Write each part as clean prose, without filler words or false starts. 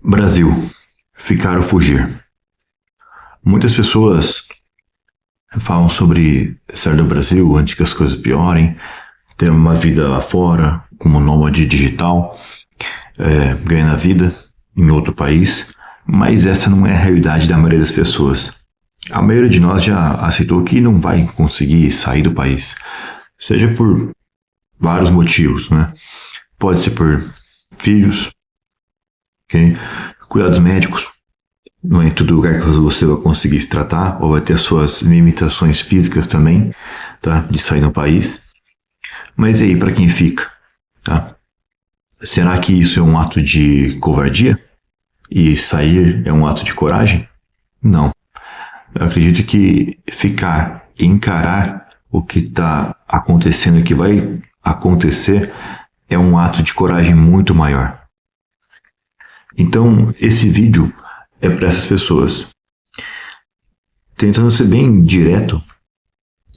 Brasil, ficar ou fugir. Muitas pessoas falam sobre sair do Brasil antes que as coisas piorem, ter uma vida lá fora, como nômade digital, ganhando a vida em outro país, mas essa não é a realidade da maioria das pessoas. A maioria de nós já aceitou que não vai conseguir sair do país, seja por vários motivos, né? Pode ser por filhos, okay? Cuidados médicos, não é em todo lugar que você vai conseguir se tratar, ou vai ter suas limitações físicas também, tá? De sair do país. Mas e aí, para quem fica? Tá? Será que isso é um ato de covardia? E sair é um ato de coragem? Não. Eu acredito que ficar e encarar o que está acontecendo e o que vai acontecer é um ato de coragem muito maior. Então, esse vídeo é para essas pessoas. Tentando ser bem direto,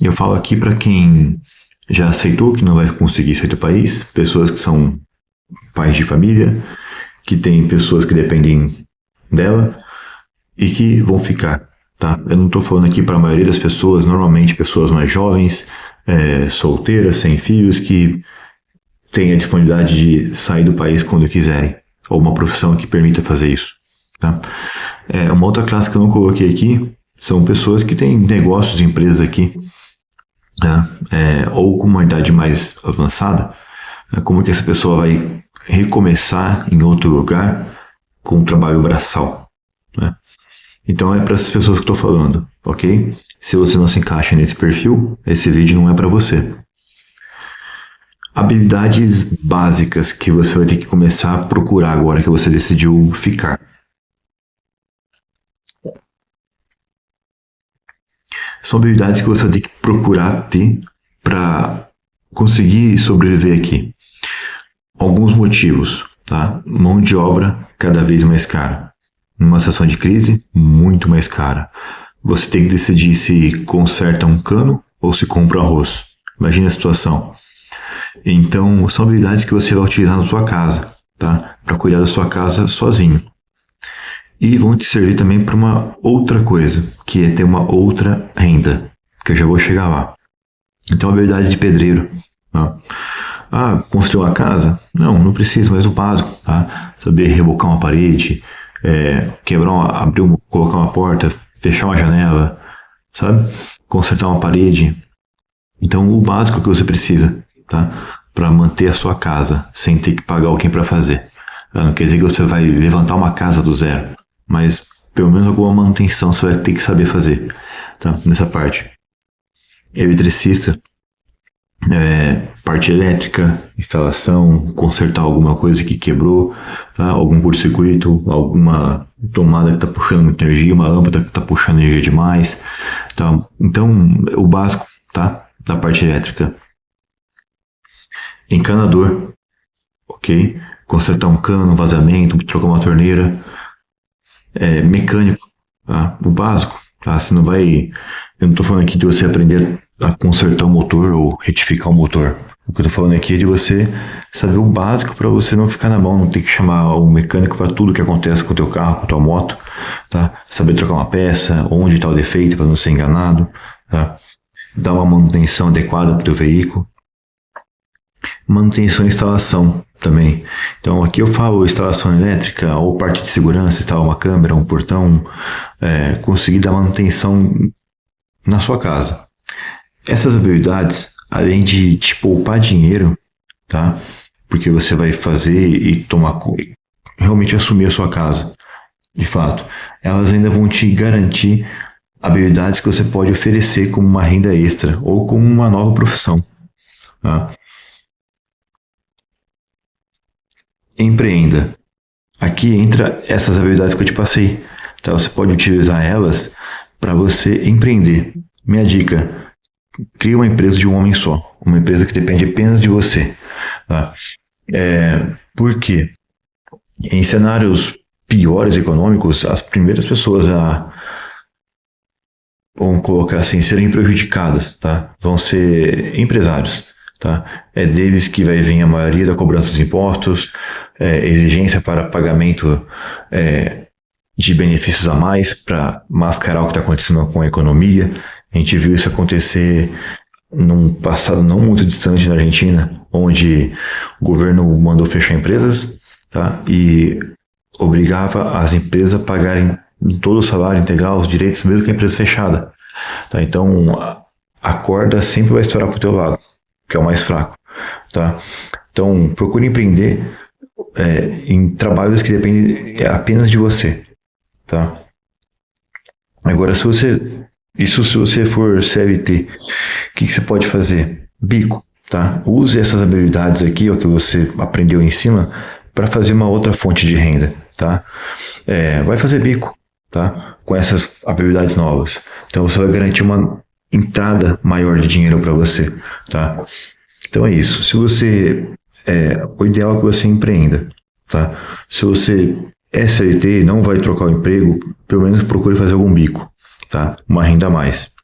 eu falo aqui para quem já aceitou que não vai conseguir sair do país, pessoas que são pais de família, que tem pessoas que dependem dela e que vão ficar. Tá? Eu não estou falando aqui para a maioria das pessoas, normalmente pessoas mais jovens, solteiras, sem filhos, que têm a disponibilidade de sair do país quando quiserem, ou uma profissão que permita fazer isso. Tá? Uma outra classe que eu não coloquei aqui são pessoas que têm negócios, empresas aqui, tá? Ou com uma idade mais avançada. Como que essa pessoa vai recomeçar em outro lugar com um trabalho braçal, né? Então é para essas pessoas que eu estou falando, ok? Se você não se encaixa nesse perfil, esse vídeo não é para você. Habilidades básicas que você vai ter que começar a procurar agora que você decidiu ficar. São habilidades que você vai ter que procurar ter para conseguir sobreviver aqui. Alguns motivos, tá? Mão de obra cada vez mais cara. Numa situação de crise, muito mais cara. Você tem que decidir se conserta um cano ou se compra arroz. Imagina a situação. Então, são habilidades que você vai utilizar na sua casa, tá? Para cuidar da sua casa sozinho. E vão te servir também para uma outra coisa, que é ter uma outra renda, que eu já vou chegar lá. Então, habilidades de pedreiro. Tá? Construir uma casa? Não precisa, mas o básico, tá? Saber rebocar uma parede, colocar uma porta, fechar uma janela, sabe? Consertar uma parede. Então, o básico que você precisa, tá? Para manter a sua casa, sem ter que pagar alguém para fazer. Não quer dizer que você vai levantar uma casa do zero, mas pelo menos alguma manutenção você vai ter que saber fazer, tá? Nessa parte. Eletricista, parte elétrica, instalação, consertar alguma coisa que quebrou, tá? Algum curto-circuito, alguma tomada que está puxando muita energia, uma lâmpada que está puxando energia demais, tá? Então, o básico, tá? Da parte elétrica. Encanador, ok? Consertar um cano, um vazamento, trocar uma torneira. Mecânico, tá? O básico, tá? Você não vai... Eu não estou falando aqui de você aprender a consertar o motor ou retificar o motor. O que eu estou falando aqui é de você saber o básico para você não ficar na mão, não ter que chamar o mecânico para tudo que acontece com o teu carro, com a tua moto, tá? Saber trocar uma peça, onde está o defeito para não ser enganado, tá? Dar uma manutenção adequada para o teu veículo. Manutenção e instalação também. Então aqui eu falo instalação elétrica ou parte de segurança, instalar uma câmera, um portão, conseguir dar manutenção na sua casa. Essas habilidades, além de te poupar dinheiro, tá? Porque você vai fazer e realmente assumir a sua casa, de fato, elas ainda vão te garantir habilidades que você pode oferecer como uma renda extra ou como uma nova profissão, tá? Empreenda. Aqui entra essas habilidades que eu te passei, tá? Você pode utilizar elas para você empreender. Minha dica: crie uma empresa de um homem só, uma empresa que depende apenas de você, tá? Por quê? Em cenários piores econômicos, as primeiras pessoas vamos colocar assim, serem prejudicadas, tá? Vão ser empresários, tá? É deles que vai vir a maioria da cobrança dos impostos, exigência para pagamento de benefícios a mais para mascarar o que está acontecendo com a economia. A gente viu isso acontecer num passado não muito distante na Argentina, onde o governo mandou fechar empresas, tá? E obrigava as empresas a pagarem todo o salário integral, os direitos, mesmo que a empresa fechada. Tá? Então, a corda sempre vai estourar para o teu lado, que é o mais fraco. Tá? Então, procure empreender em trabalhos que dependem apenas de você. Tá? Agora, se você for CLT, o que você pode fazer? Bico. Tá? Use essas habilidades aqui, ó, que você aprendeu em cima, para fazer uma outra fonte de renda. Tá? Vai fazer bico, tá? Com essas habilidades novas. Então você vai garantir uma entrada maior de dinheiro para você. Tá? Então é isso. Se você o ideal é que você empreenda. Tá? Se você é CLT e não vai trocar o emprego, pelo menos procure fazer algum bico. Tá? Uma renda a mais.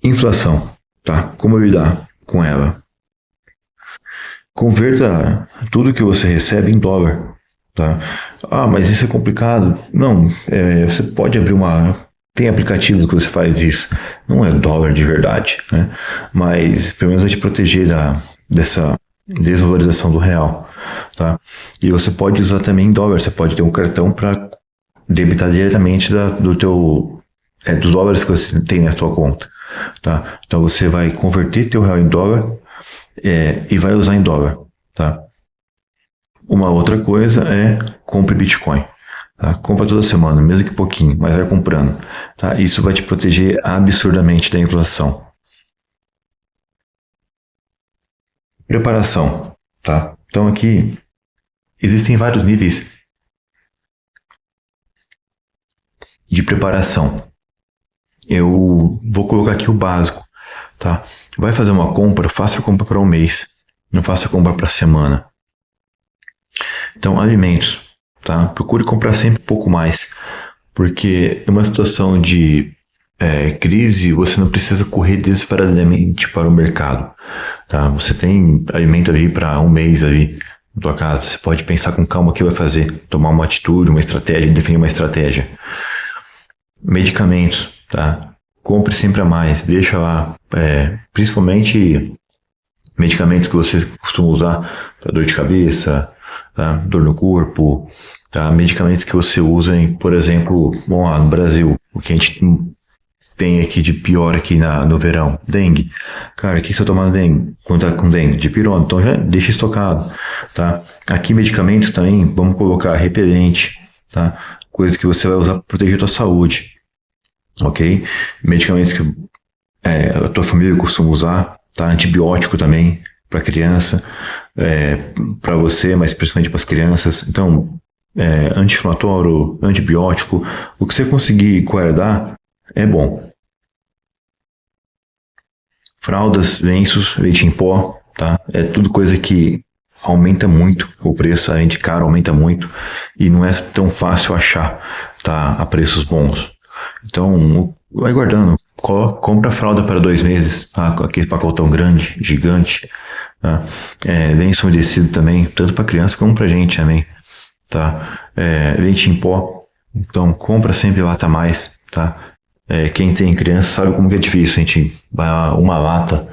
Inflação. Tá? Como lidar com ela? Converta tudo que você recebe em dólar. Tá? Ah, mas isso é complicado. Não, você pode abrir tem aplicativo que você faz isso. Não é dólar de verdade, né? Mas pelo menos vai te proteger dessa desvalorização do real. Tá? E você pode usar também em dólar. Você pode ter um cartão para debitar diretamente dos dólares que você tem na sua conta. Tá? Então você vai converter teu real em dólar e vai usar em dólar. Tá? Uma outra coisa é compre Bitcoin. Tá? Compra toda semana, mesmo que pouquinho, mas vai comprando. Tá? Isso vai te proteger absurdamente da inflação. Preparação. Tá? Então aqui existem vários níveis de preparação. Eu vou colocar aqui o básico. Tá? Vai fazer uma compra, faça a compra para um mês. Não faça a compra para semana. Então, alimentos, tá? Procure comprar sempre um pouco mais, porque em uma situação de crise, você não precisa correr desesperadamente para o mercado, tá? Você tem alimento ali para um mês ali na tua casa, você pode pensar com calma o que vai fazer, tomar uma atitude, uma estratégia, definir uma estratégia. Medicamentos, tá? Compre sempre a mais, deixa lá, principalmente medicamentos que você costuma usar para dor de cabeça, tá? Dor no corpo, tá? Medicamentos que você usa, por exemplo, bom, lá no Brasil, o que a gente tem aqui de pior aqui no verão, dengue. Cara, o que você toma dengue? Quando tá com dengue? Dipirona, então já deixa estocado, tá? Aqui medicamentos também, vamos colocar repelente, tá? Coisa que você vai usar para proteger a tua saúde, ok? Medicamentos que a tua família costuma usar, tá? Antibiótico também para criança, para você, mas principalmente para as crianças. Então, anti-inflamatório, antibiótico, o que você conseguir guardar é bom. Fraldas, lenços, leite em pó, tá? É tudo coisa que aumenta muito o preço, além de caro, aumenta muito e não é tão fácil achar, tá? A preços bons. Então, vai guardando. Compra fralda para 2 meses, tá? Aquele pacotão grande, gigante. Tá? Lenço umedecido também, tanto para criança como para gente também. Tá? Leite em pó, então compra sempre lata a mais. Tá? Quem tem criança sabe como que é difícil, a gente vai uma lata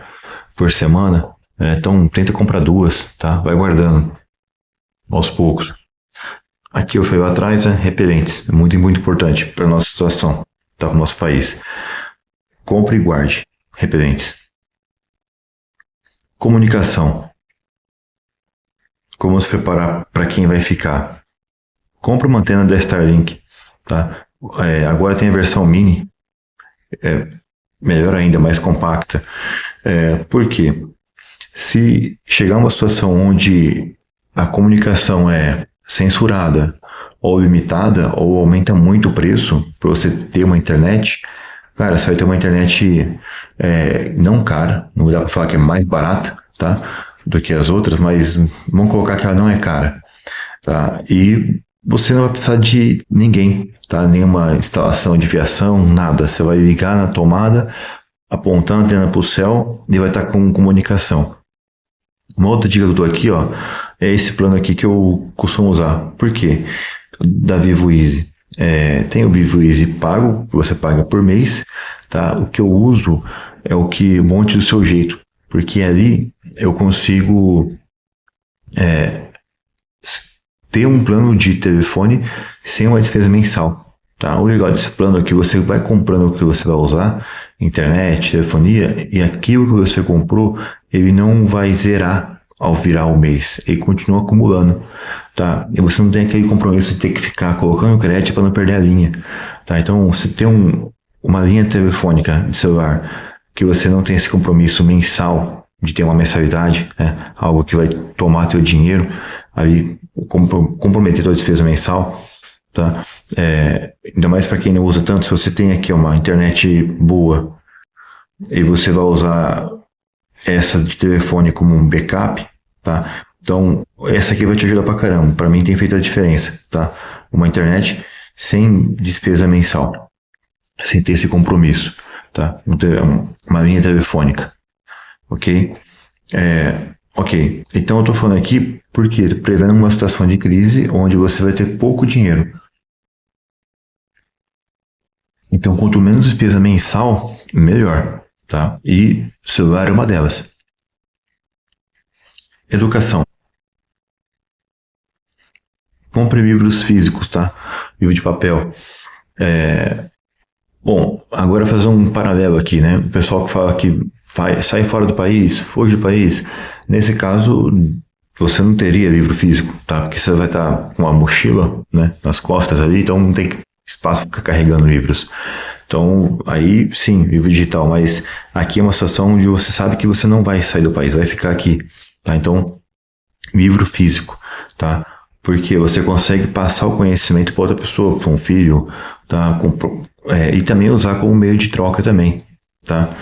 por semana. Então tenta comprar 2, tá? Vai guardando aos poucos. Aqui eu falei lá atrás, repelentes, é muito, muito importante para a nossa situação, tá? Para o nosso país. Compre e guarde repelentes. Comunicação. Como se preparar para quem vai ficar? Compre uma antena da Starlink, tá? Agora tem a versão mini, melhor ainda, mais compacta. Por quê? Se chegar uma situação onde a comunicação é censurada ou limitada ou aumenta muito o preço para você ter uma internet, cara, você vai ter uma internet não cara, não dá para falar que é mais barata, tá, do que as outras, mas vamos colocar que ela não é cara, tá? E você não vai precisar de ninguém, tá? Nenhuma instalação de fiação, nada. Você vai ligar na tomada, apontando a antena para o céu e vai estar com comunicação. Uma outra dica que eu dou aqui, ó, é esse plano aqui que eu costumo usar. Por quê? Da Vivo Easy. Tem o Vivo Easy pago, que você paga por mês, tá? O que eu uso é o que monte do seu jeito, porque ali eu consigo ter um plano de telefone sem uma despesa mensal. Tá? O legal desse plano é que você vai comprando o que você vai usar, internet, telefonia, e aquilo que você comprou, ele não vai zerar ao virar o mês, ele continua acumulando. Tá? E você não tem aquele compromisso de ter que ficar colocando crédito para não perder a linha. Tá? Então, você tem uma linha telefônica de celular que você não tem esse compromisso mensal de ter uma mensalidade, né? Algo que vai tomar teu dinheiro, aí comprometer tua despesa mensal, tá? Ainda mais para quem não usa tanto, se você tem aqui uma internet boa e você vai usar essa de telefone como um backup, tá? Então, essa aqui vai te ajudar pra caramba. Para mim tem feito a diferença, tá? Uma internet sem despesa mensal, sem ter esse compromisso, tá? Uma linha telefônica, ok? Ok, então eu tô falando aqui porque prevendo uma situação de crise onde você vai ter pouco dinheiro. Então, quanto menos despesa mensal, melhor, tá? E o celular é uma delas. Educação. Compre livros físicos, tá? Livro de papel. Bom, agora fazer um paralelo aqui, né? O pessoal que fala que sai fora do país, foge do país. Nesse caso, você não teria livro físico, tá? Porque você vai estar com uma mochila, né, nas costas ali, então não tem espaço para ficar carregando livros. Então, aí sim, livro digital, mas aqui é uma situação onde você sabe que você não vai sair do país, vai ficar aqui, tá? Então, livro físico, tá? Porque você consegue passar o conhecimento para outra pessoa, para um filho, tá? E também usar como meio de troca também, tá?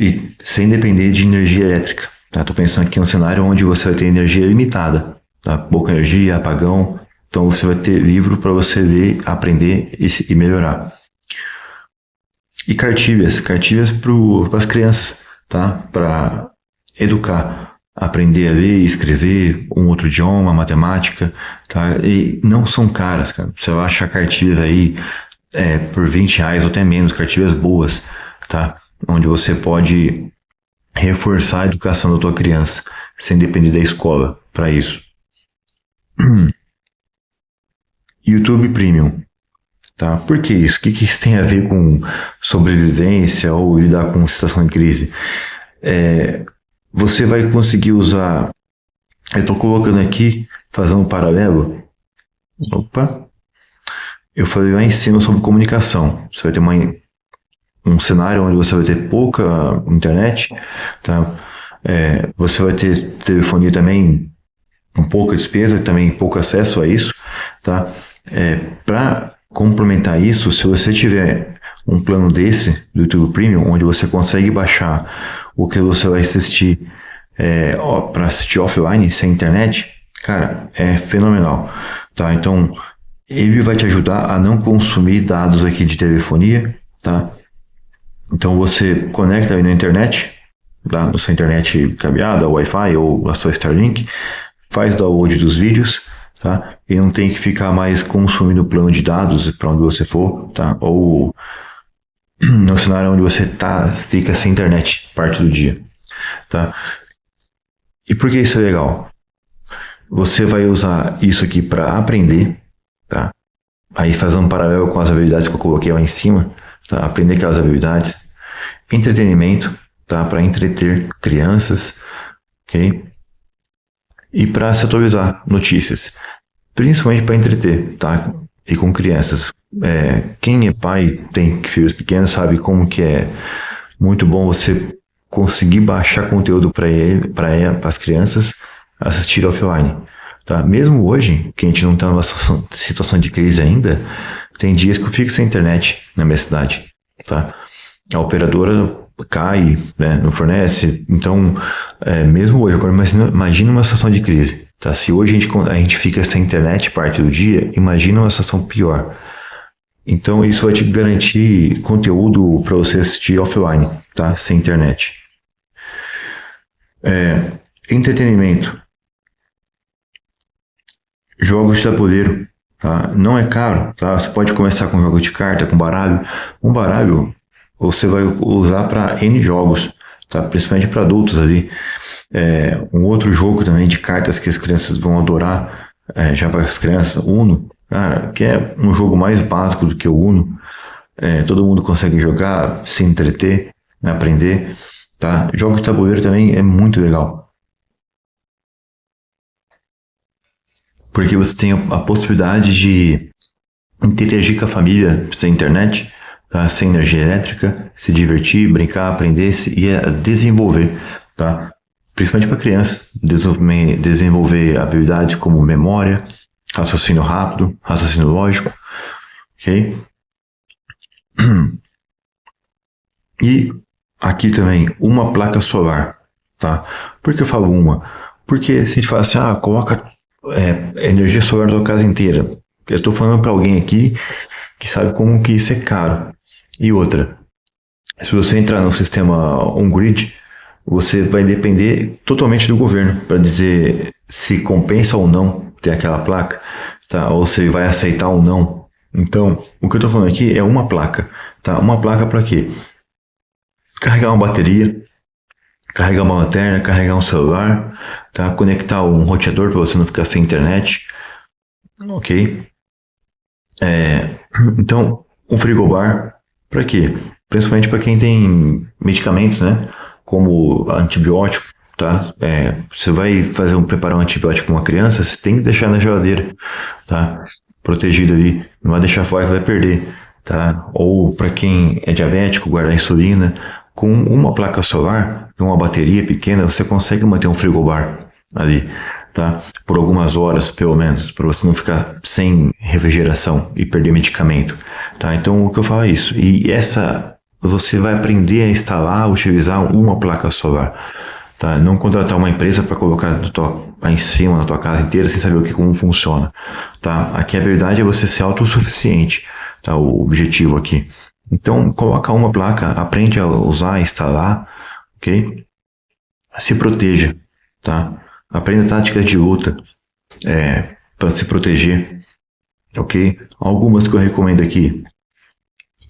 E sem depender de energia elétrica, tá? Tô pensando aqui em um cenário onde você vai ter energia limitada, tá? Pouca energia, apagão, então você vai ter livro para você ler, aprender e melhorar. E cartilhas para as crianças, tá? Para educar, aprender a ler e escrever um outro idioma, matemática, tá? E não são caras, cara. Você vai achar cartilhas aí por R$20 ou até menos, cartilhas boas, tá? Onde você pode reforçar a educação da tua criança, sem depender da escola para isso. YouTube Premium. Tá? Por que isso? O que isso tem a ver com sobrevivência ou lidar com situação de crise? Você vai conseguir usar... Eu estou colocando aqui, fazendo um paralelo. Opa! Eu falei lá em cima sobre comunicação. Você vai ter um cenário onde você vai ter pouca internet, tá? Você vai ter telefonia também com pouca despesa, também pouco acesso a isso, tá? Para complementar isso, se você tiver um plano desse do YouTube Premium, onde você consegue baixar o que você vai assistir para assistir offline, sem internet, cara, é fenomenal, tá? Então, ele vai te ajudar a não consumir dados aqui de telefonia, tá? Então, você conecta aí na internet, tá? Na sua internet cabeada, Wi-Fi ou a sua Starlink, faz download dos vídeos, tá? E não tem que ficar mais consumindo o plano de dados para onde você for, tá? Ou no cenário onde você fica sem internet parte do dia, tá? E por que isso é legal? Você vai usar isso aqui para aprender, tá? Aí fazendo um paralelo com as habilidades que eu coloquei lá em cima, tá? Aprender aquelas habilidades. Entretenimento, tá? Para entreter crianças, ok? E para se atualizar, notícias, principalmente para entreter, tá? E com crianças. Quem é pai, tem filhos pequenos, sabe como que é muito bom você conseguir baixar conteúdo para as crianças assistir offline, tá? Mesmo hoje, que a gente não está numa situação de crise ainda, tem dias que eu fico sem internet na minha cidade, tá? A operadora cai, né, não fornece, então mesmo hoje, agora imagina uma situação de crise, tá? Se hoje a gente fica sem internet parte do dia, imagina uma situação pior. Então isso vai te garantir conteúdo para você assistir offline, tá? Sem internet. Entretenimento. Jogos de tabuleiro, tá? Não é caro, tá? Você pode começar com jogos de carta, com baralho. Um baralho você vai usar para N jogos, tá? Principalmente para adultos ali. Um outro jogo também de cartas que as crianças vão adorar, já para as crianças, Uno, cara, que é um jogo mais básico do que o Uno. Todo mundo consegue jogar, se entreter, né, aprender, tá? Jogo de tabuleiro também é muito legal. Porque você tem a possibilidade de interagir com a família sem internet, tá? Sem energia elétrica, se divertir, brincar, aprender e desenvolver, tá? Principalmente para crianças, desenvolver habilidades como memória, raciocínio rápido, raciocínio lógico, ok? E aqui também uma placa solar, tá? Por que eu falo uma? Porque se a gente fala assim, coloca energia solar da casa inteira. Eu estou falando para alguém aqui que sabe como que isso é caro. E outra, se você entrar no sistema on-grid, você vai depender totalmente do governo para dizer se compensa ou não ter aquela placa, tá? Ou se vai aceitar ou não. Então, o que eu estou falando aqui é uma placa, tá? Uma placa para quê? Carregar uma bateria, carregar uma lanterna, carregar um celular, tá? Conectar um roteador para você não ficar sem internet, ok? Então, um frigobar, para quê? Principalmente para quem tem medicamentos, né? Como antibiótico, tá? Você vai preparar um antibiótico para uma criança, você tem que deixar na geladeira, tá? Protegido ali, não vai deixar fora que vai perder, tá? Ou para quem é diabético, guardar insulina. Com uma placa solar, uma bateria pequena, você consegue manter um frigobar ali, tá? Por algumas horas, pelo menos, para você não ficar sem refrigeração e perder medicamento, tá? Então, o que eu falo é isso. E você vai aprender a instalar, utilizar uma placa solar, tá? Não contratar uma empresa para colocar lá em cima na tua casa inteira sem saber como funciona, tá? Aqui a verdade é você ser autossuficiente, tá? O objetivo aqui. Então, coloca uma placa, aprende a usar, instalar, ok? Se proteja, tá? Aprenda táticas de luta para se proteger, ok? Algumas que eu recomendo aqui.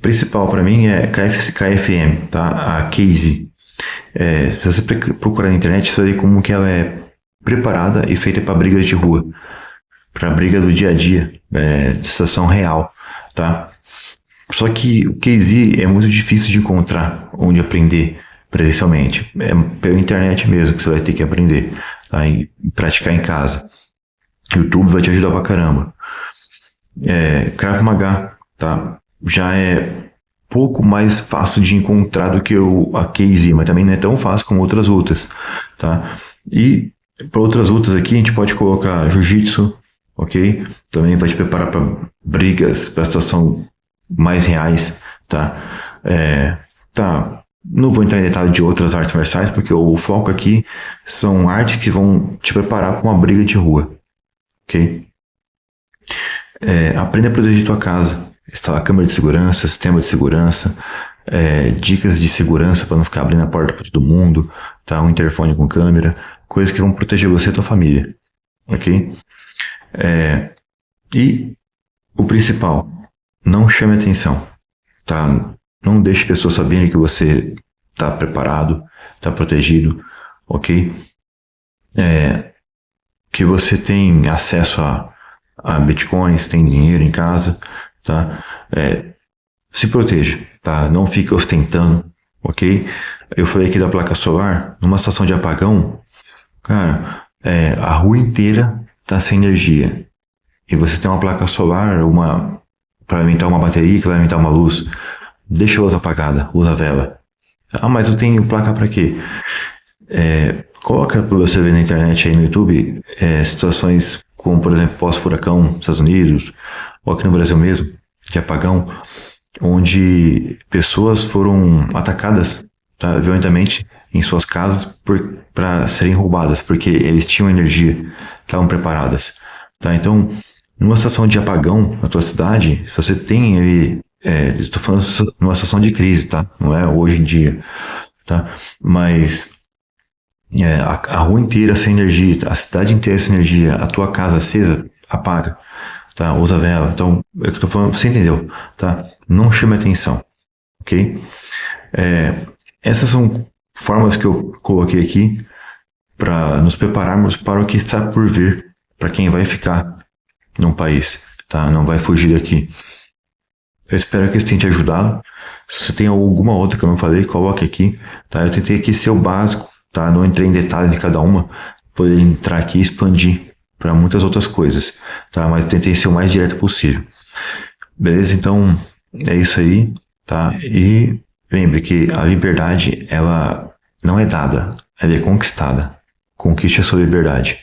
Principal para mim é KFM, tá? A Casey. Se você procurar na internet, você vai ver como que ela é preparada e feita para brigas de rua, para briga do dia a dia, de situação real, tá? Só que o KZ é muito difícil de encontrar onde aprender presencialmente. É pela internet mesmo que você vai ter que aprender, tá? E praticar em casa. YouTube vai te ajudar pra caramba. Krav Maga, tá? Já é pouco mais fácil de encontrar do que a KZ, mas também não é tão fácil como outras lutas, tá? E para outras lutas aqui a gente pode colocar Jiu-Jitsu, ok? Também vai te preparar para brigas, para situação mais reais, tá? Não vou entrar em detalhe de outras artes marciais, porque o foco aqui são artes que vão te preparar para uma briga de rua, ok? Aprenda a proteger tua casa, instalar câmera de segurança, sistema de segurança, dicas de segurança para não ficar abrindo a porta para todo mundo, tá? Um interfone com câmera, coisas que vão proteger você e tua família, ok? E o principal, não chame atenção, tá? Não deixe pessoas saberem que você está preparado, está protegido, ok? Que você tem acesso a bitcoins, tem dinheiro em casa, tá? Se proteja, tá? Não fique ostentando, ok? Eu falei aqui da placa solar, numa situação de apagão, cara, a rua inteira está sem energia. E você tem uma placa solar, para alimentar uma bateria que vai alimentar uma luz. Deixa a luz apagada, usa a vela. Mas eu tenho placa para quê? Coloca para você ver na internet aí no YouTube situações como, por exemplo, pós-furacão nos Estados Unidos, ou aqui no Brasil mesmo, de apagão, onde pessoas foram atacadas, tá, violentamente em suas casas para serem roubadas, porque eles tinham energia, estavam preparadas. Tá? Então, Numa situação de apagão na tua cidade, se você tem aí, estou falando numa situação de crise, tá? Não é hoje em dia, tá? Mas a rua inteira sem energia, a cidade inteira sem energia, a tua casa acesa, apaga, tá? Usa vela. Então, é o que eu tô falando, você entendeu, tá? Não chame atenção, ok? Essas são formas que eu coloquei aqui para nos prepararmos para o que está por vir, para quem vai ficar num país, tá? Não vai fugir daqui. Eu espero que isso tenha te ajudado. Se você tem alguma outra que eu não falei, coloque aqui, tá? Eu tentei aqui ser o básico, tá? Não entrei em detalhes de cada uma, poder entrar aqui e expandir para muitas outras coisas, tá? Mas tentei ser o mais direto possível. Beleza? Então, é isso aí, tá? E lembre que a liberdade, ela não é dada, ela é conquistada. Conquiste a sua liberdade.